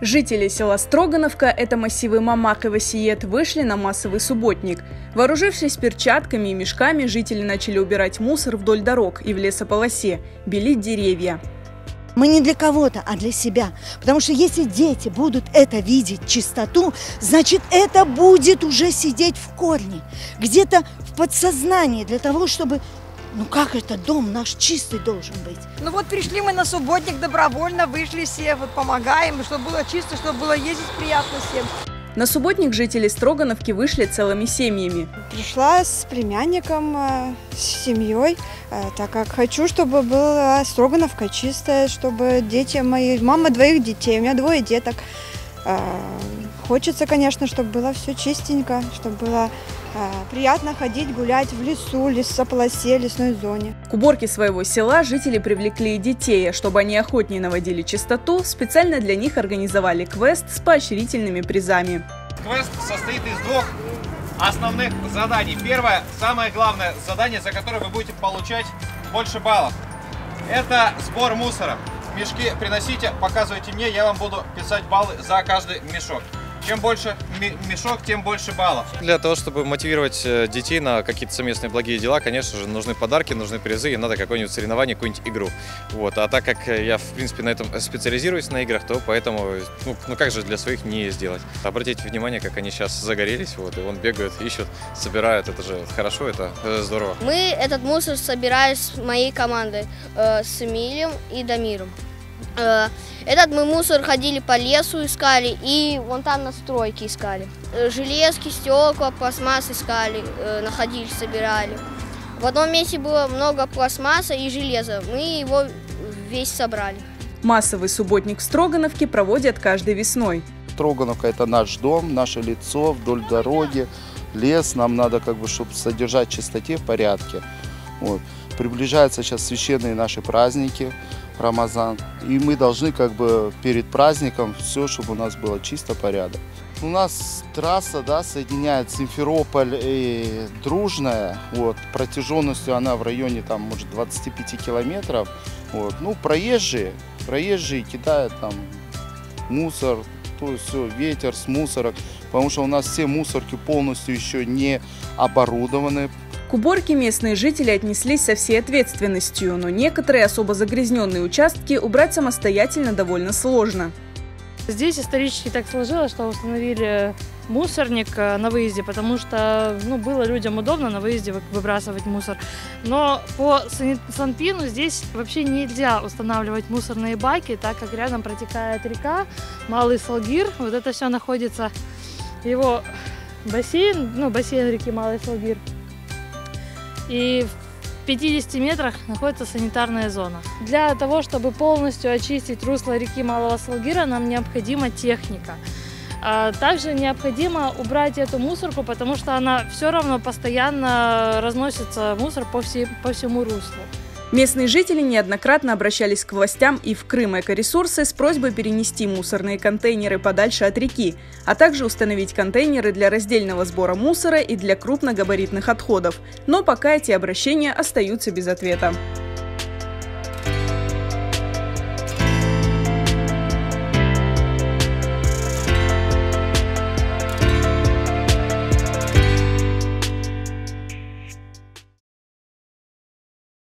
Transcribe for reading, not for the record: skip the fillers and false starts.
Жители села Строгановка, это массивы Мамак и Васиет, вышли на массовый субботник. Вооружившись перчатками и мешками, жители начали убирать мусор вдоль дорог и в лесополосе, белить деревья. Мы не для кого-то, а для себя. Потому что если дети будут это видеть, чистоту, значит, это будет уже сидеть в корне, где-то в подсознании, для того, чтобы... Ну как это дом наш чистый должен быть? Ну вот пришли мы на субботник добровольно, вышли все, вот помогаем, чтобы было чисто, чтобы было ездить приятно всем. На субботник жители Строгановки вышли целыми семьями. Пришла с племянником, с семьей, так как хочу, чтобы была Строгановка чистая, чтобы дети мои, мама двоих детей, у меня 2 деток. Хочется, конечно, чтобы было все чистенько, чтобы было приятно ходить, гулять в лесу, лесополосе, лесной зоне. К уборке своего села жители привлекли и детей, чтобы они охотнее наводили чистоту, специально для них организовали квест с поощрительными призами. Квест состоит из 2 основных заданий. Первое, самое главное задание, за которое вы будете получать больше баллов. Это сбор мусора. Мешки приносите, показывайте мне, я вам буду писать баллы за каждый мешок. Чем больше мешок, тем больше баллов. Для того, чтобы мотивировать детей на какие-то совместные благие дела, конечно же, нужны подарки, нужны призы, и надо какое-нибудь соревнование, какую-нибудь игру. Вот. А так как я, в принципе, на этом специализируюсь, на играх, то поэтому, ну как же для своих не сделать. Обратите внимание, как они сейчас загорелись, вот, и вон бегают, ищут, собирают, это же хорошо, это здорово. Мы этот мусор собираем с моей командой, с Эмилием и Дамиром. Этот мы мусор ходили по лесу, искали, и вон там на стройке искали. Железки, стекла, пластмасс искали, находили, собирали. В одном месте было много пластмасса и железа, мы его весь собрали. Массовый субботник в Строгановке проводят каждой весной. Строгановка – это наш дом, наше лицо вдоль дороги, лес. Нам надо, чтобы содержать в чистоте, в порядке. Вот. Приближаются сейчас священные наши праздники, Рамазан. И мы должны перед праздником все, чтобы у нас было чисто, порядок. У нас трасса, соединяет Симферополь и Дружная. Вот. Протяженностью она в районе может 25 километров. Вот. Ну, проезжие кидают там мусор, то есть все, ветер с мусорок. Потому что у нас все мусорки полностью еще не оборудованы. К уборке местные жители отнеслись со всей ответственностью, но некоторые особо загрязненные участки убрать самостоятельно довольно сложно. Здесь исторически так сложилось, что установили мусорник на выезде, потому что было людям удобно на выезде выбрасывать мусор. Но по Санпину здесь вообще нельзя устанавливать мусорные баки, так как рядом протекает река, Малый Салгир. Вот это все находится, его бассейн, бассейн реки Малый Салгир. И в 50 метрах находится санитарная зона. Для того, чтобы полностью очистить русло реки Малого Салгира, нам необходима техника. Также необходимо убрать эту мусорку, потому что она все равно постоянно разносится, мусор по всему руслу. Местные жители неоднократно обращались к властям и в Крым Экоресурсы с просьбой перенести мусорные контейнеры подальше от реки, а также установить контейнеры для раздельного сбора мусора и для крупногабаритных отходов. Но пока эти обращения остаются без ответа.